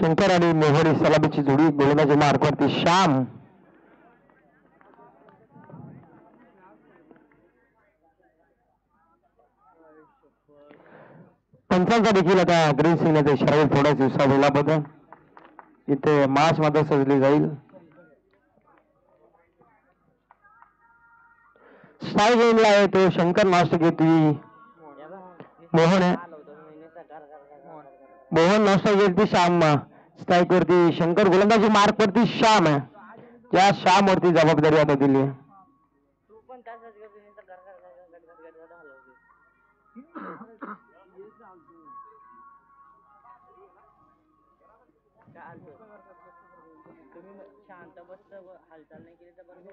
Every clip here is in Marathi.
शंकर आणि मोहरी सलामीची जोडी गोलंदाजी मार्कवरती श्याम. पंचांचा देखील आता ग्रीन सिग्नलचा इशारा थोड्याच दिवसा वेळाबद्दल इथे मार्च मध्ये सजली जाईल. स्ट्राईक गेमला आहे तो शंकर नाश्ता घेतली. मोहन नाश्ता घेतली श्याम. स्ट्राईक वरती शंकर, गोलंदाजी मार्क वरती श्याम आहे. त्या श्याम वरती जबाबदारी आता दिली आहे. शांत बस, हालचाल नाही केली तर बरोबर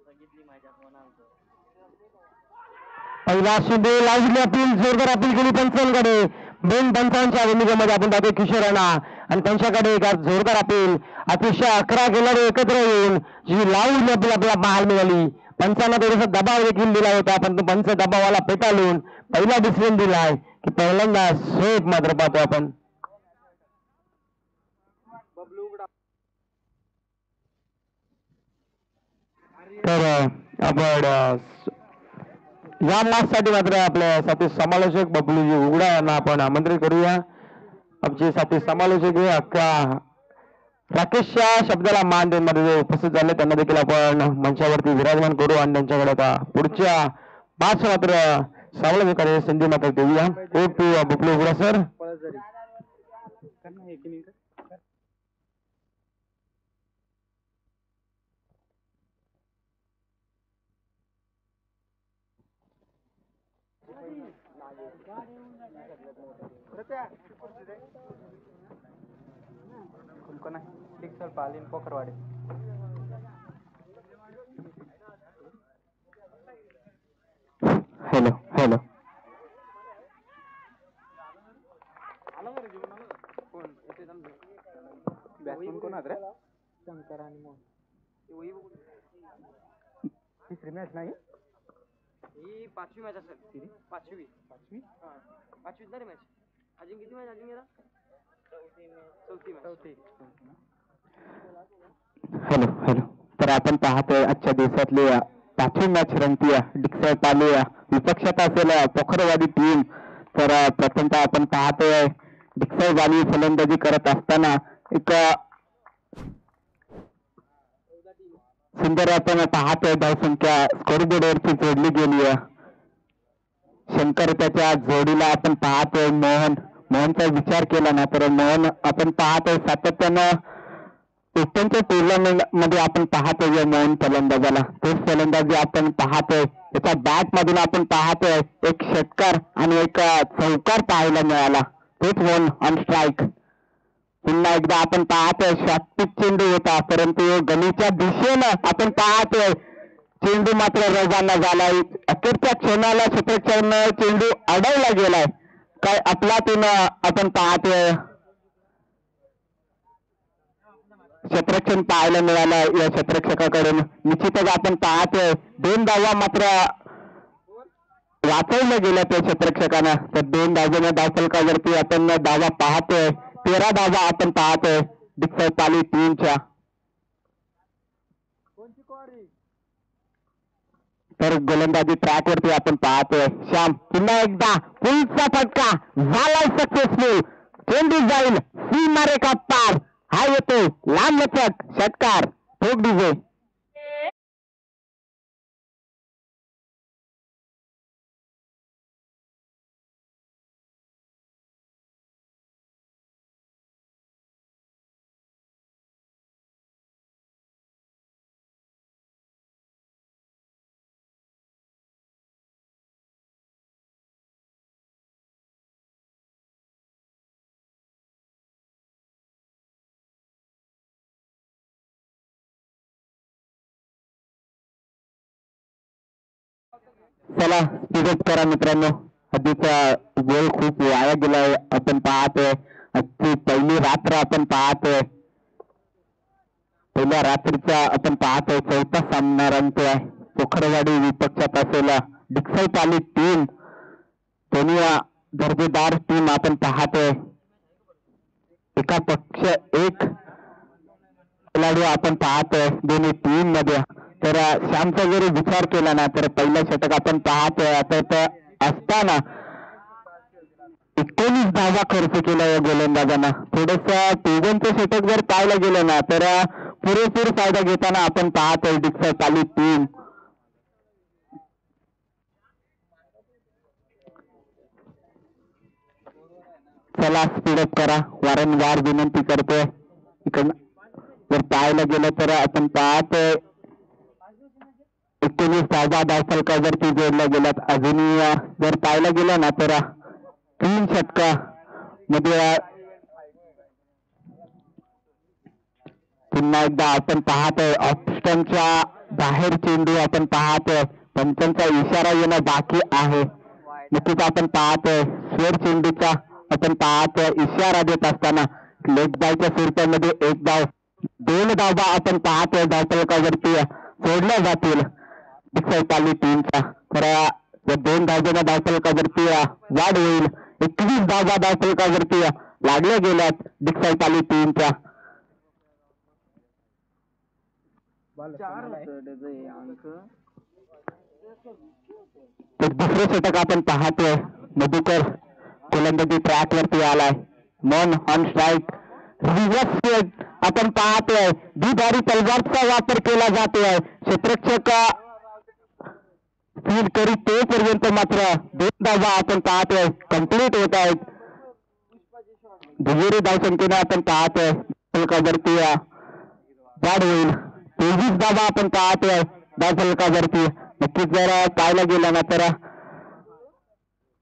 बघितली माझ्या फोनावर. पहिला शिंदे लावली अपील, जोरदार अपील केली पंचांकडे. दोन पंचांच्या भूमिकेमध्ये आपण पाहतो किशोर राणा आणि त्यांच्याकडे एक जोरदार अपील. अतिशय 11 खेळाडू एकत्र येऊन जी लावली अपील आपल्याला पाहायला मिळाली. पंचांना थोडासा दबाव देखील दिला होता, पण तो पंच दबावाला पेटाळून पहिला डिसिजन दिलाय की पहिल्यांदा स्ट्राईक मात्र पाहतो आपण. तर आपण या मॅचसाठी मात्र आपल्या साथी समालोचक बबलूजी उघडा यांना आपण आमंत्रित करूया. आमचे साथी समालोचक हे अक्का राकेशच्या शब्दाला मान देऊन मध्ये उपस्थित झाले त्यांना देखील आपण मंचावरती विराजमान करू आणि त्यांच्याकडे आता पुढच्या मॅच मात्र समालोचकाने संधी मात्र देऊया. बबलू उघडा सर. पालीन पोखरवाडी. हॅलो हॅलो कोण रे? शंकर आणि मोहन. तिसरी मॅच नाही ही 5वी मॅच असेल. 5वी झाली मॅच. अजून किती मॅच अजून गेला? चौथी. Hello hello. तर आपण पाहतोय आजच्या दिवसातली 5वी मॅच रंगतीया डिक्सळ पालिया विपक्षात असलेल्या पोखरवाडी टीम. तर प्रथमतः आपण पाहतोय डिक्सळ वाली फलंदाजी करत असताना एक सुंदर आपण पाहतोय धावसंख्या स्कोरबोर्डवरती जोडली गेली आहे. शंकर त्याच्या जोडीला आपण पाहतोय मोहनचा विचार केला ना तर मोहन आपण पाहतोय सातत्यानं एकट्यांच्या टुर्नामेंट मध्ये आपण पाहतोय मोहन फलंदाजाला. तोच फलंदाजी आपण पाहतोय त्याच्या बॅट मधून आपण पाहतोय एक षटकार आणि एक चौकार पाहायला मिळाला. तोच मोहन ऑन स्ट्राईक. पुन्हा एकदा आपण पाहतोय शॉर्टपिच चेंडू होता परंतु गलीच्या दिशेनं आपण पाहतोय चेंडू मात्र रवाना झालाय. अखेरच्या क्षणाला क्षेत्ररक्षण चेंडू अडवला गेलाय. काय आपलातून आपण पाहतोय क्षेत्ररक्षण पाहायला मिळालं या क्षेत्ररक्षकाकडून. निश्चितच आपण पाहतोय 2 धावा मात्र वाचवल्या गेल्या त्या क्षेत्ररक्षकांना. तर 2 धावांच्या धावफलकावरती आपण धावा पाहतोय. 13 धावा आपण पाहतोय डिक्सळ पाली टीमच्या. तर गोलंदाजी ट्रॅक वरती आपण पाहतोय श्याम. पुन्हा एकदा पुलचा फटका झालाय सक्सेसफुल. चेंडू जाईल सीमारेखा पार. हा येतो लांब लचक षटकार. ठोक डीजे. चला स्पीडअप करा मित्रांनो. आधीचा वेळ खूप वाया गेलाय. आपण पाहतोय आजची पहिली रात्र आपण पाहतोय. पहिल्या रात्रीचा आपण पाहतोय 4था सामना रंगतोय. पोखरवाडी विपक्षात असलेला डिक्सळ पाली टीम दोन्ही दर्जेदार टीम आपण पाहतोय. एका पक्ष एक खेळाडू आपण पाहतोय दोन्ही टीम मध्ये. तर श्यामचा जरी विचार केला ना तर पहिलं षटक आपण पाहतोय आता असताना 19 धावा खर्च केला या गोलंदाजांना. थोडस तिघांचं षटक जर पाहायला गेलं ना तर पुरेपूर फायदा घेताना आपण पाहतोय डिक्सर पाली टीम. चला स्पीडअप करा, वारंवार विनंती करतोय. इकडनं जर पाहायला गेलं तर आपण पाहतोय 19 धावा धावफलकावरती जोडल्या गेल्यात. अजूनही जर पाहायला गेलं ना तर 3 षटका मध्ये पुन्हा एकदा आपण पाहतोय ऑप्शनच्या बाहेर चेंडू आपण पाहतोय. पंचांचा इशारा येणं बाकी आहे. नक्कीच आपण पाहतोय स्वर चेंडूचा आपण पाहतोय इशारा देत असताना लेग बायच्या स्वरूपामध्ये 1 धाव 2 धावा आपण पाहतोय धावफलकावरती सोडल्या जातील पाली टीमचा. तर या 2 धावांना धावफलकावरती वाढ होईल. 21 धावा धावफलकावरती लागल्या गेल्यात डिक्सॉल पाली टीमच्या. तर दुसरे षटक आपण पाहतोय. मधुकर गोलंदाजी ट्रॅक वरती आलाय. मन ऑन स्ट्राईक रिव्हर्स आपण पाहतोय. दुधारी तलवारचा वापर केला जातोय. क्षेत्ररक्षक फील्ड करी तोपर्यंत मात्र 2 धावा आपण पाहतोय कंप्लीट होत आहेत. दुहेरी धावसंख्येने आपण पाहतोय फलकावरती वाढ होईल. 23 धावा आपण पाहतोय धावफलकावरती. नक्कीच जर पाहायला गेलं ना तर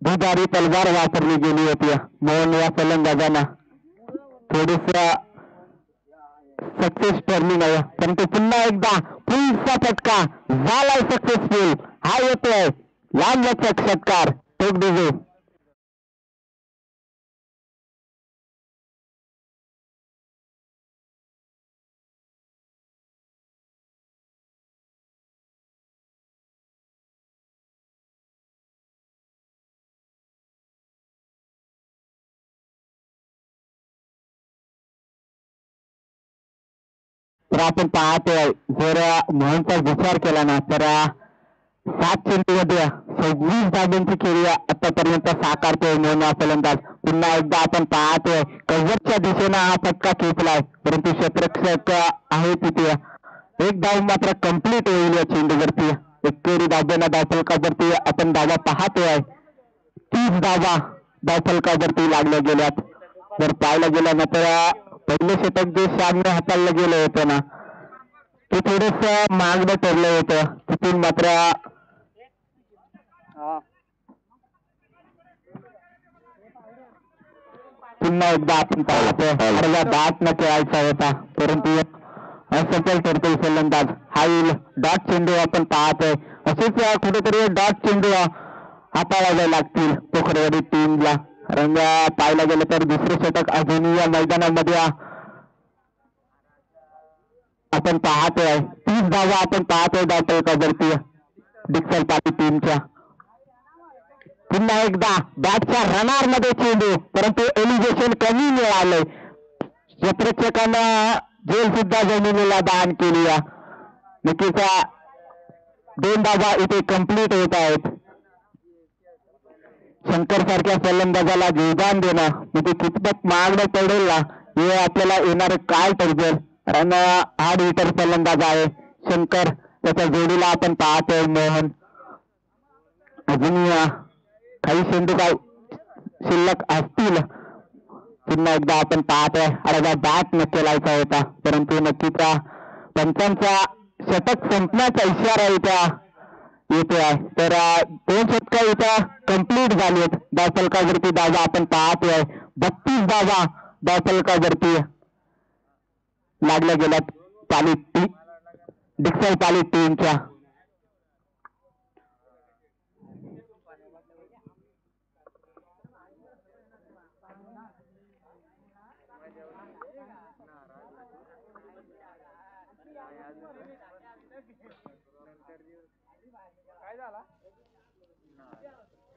दुधारी तलवार वापरली गेली होती मोहन या फलंदाजांना. थोडीस सक्सेस ठरली नाही परंतु पुन्हा एकदा पुलचा फटका झालाय सक्सेसफुल. हा येतोय लांब लचक षटकार टोक डीजे. तर आपण पाहतोय जर मोहनचा विचार केला ना तर 7 चेंडूमध्ये 26 धाब्यांची खेळी आतापर्यंत साकारतोय मोहन फलंदाज. पुन्हा एकदा आपण पाहतोय कव्हरच्या दिशेनं हा फटका खेचलाय परंतु क्षेत्ररक्षक आहे तिथे. 1 धाव मात्र कंप्लीट होईल या चेंडूवरती. 21 धाब्यांना धावफलकावरती आपण धावा पाहतोय. 30 धावा धावफलकावरती लागल्या गेल्यात. जर पाहायला गेलं ना तर पहिले षटक जे श्यामने हाताळलं गेलं होतं ना ते थोडस मागणं ठरलं होतं. तिथून मात्र पुन्हा एकदा आपण पाहतोय बॅट न खेळायचा होता परंतु असफल ठरतोय फलंदाज. हा येईल डॉट चेंडू आपण पाहतोय. असेच कुठेतरी डॉट चेंडू हाताळावे लागतील पोखरवाडी टीमला. रंग पाहायला गेलं तर दुसरे षटक अजूनही या मैदानामध्ये आपण पाहतोय. 30 धावा आपण पाहतोय धावफलकावरती डिक्सॉल पाली टीमच्या. पुन्हा एकदा बॅटच्या रनार मध्ये चेंडू परंतु एलिव्हेशन कमी मिळालंय. क्षेत्ररक्षकानं जेल सुद्धा जमिनीला दान केली. नक्कीच 2 धावा इथे कंप्लीट होत आहेत. शंकर सारख्या फलंदाजाला जीवदान देणं म्हणजे कितपत मागणं पडेल ना हे आपल्याला येणारे काय ठरवेल. कारण हार्ड हिटर फलंदाज आहे शंकर. त्याच्या जोडीला आपण पाहतोय मोहन. अजूनही काही चेंडू काय शिल्लक असतील. पुन्हा एकदा आपण पाहतोय अडवा बॅट न केलायचा होता परंतु नक्कीच पंचांचा षटक संपण्याचा इशारा येतो आहे. तर 2 षटकं इथं कंप्लीट झालीत. धावफलकावरती धावा आपण पाहतोय 32 धावा धावफलकावरती लागल्या गेल्यात पाली डिक्सॉल पाली टीमच्या.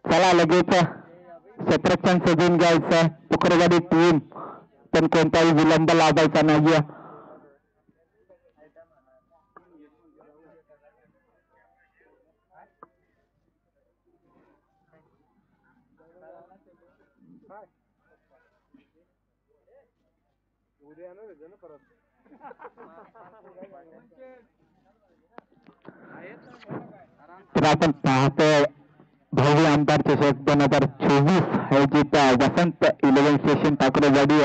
चला लगेच क्षेत्रक्षण सजून घ्यायचं. पुकरवाडी टीम पण कोणताही विलंब लावायचा नाहीये. तर आपण पाहतोय भव्य आमदार चषक 2024 आयोजित वसंत 11 स्टेशन ठाकरेवाडी.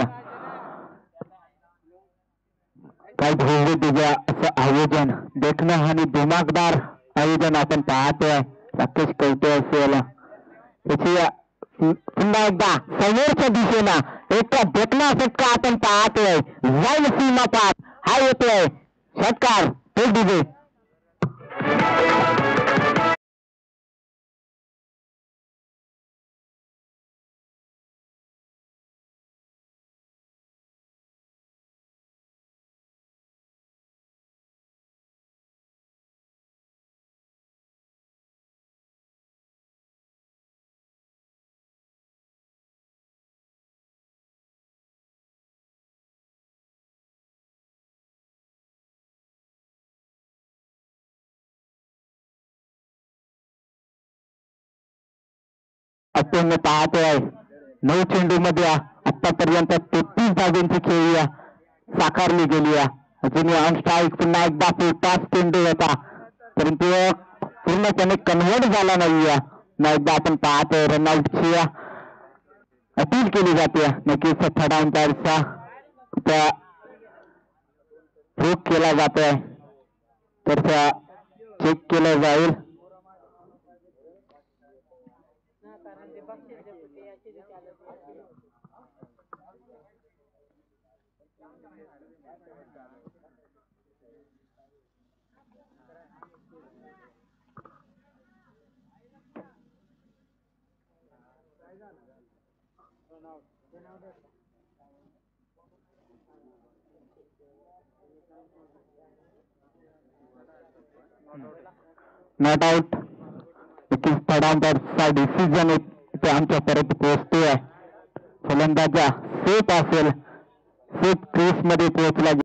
काय भव्य दिव्य असं आयोजन देखणं आणि दिमागदार आयोजन आपण पाहतोय. राकेश कवटे असेल त्याची पुन्हा एकदा समोरच्या दिशेनं एक देखणा षटकार आपण पाहतोय. जाईल सीमा पार हा येतोय षटकार तो दिवे. आपण पाहतोय 9 चेंडू मध्ये आतापर्यंत 33 धावांची खेळी साकारली गेली आहे. अजूनही ऑन स्ट्राईक पुन्हा एकदा पोटास चेंडू होता परंतु पूर्णपणे कन्व्हर्ट झाला नाहीये. पुन्हा एकदा आपण पाहतोय रनआउटची अपील केली जाते. नक्कीच थर्ड अंपायरचा प्रूफ केला जातोय तर चेक केलं जाईल. Not out. थर्ड अंपायरचा डिसिजन इथे आमच्या परत पोहोचतोय. फलंदाजा सेफ असेल सेफ क्रीज मध्ये पोहोचला.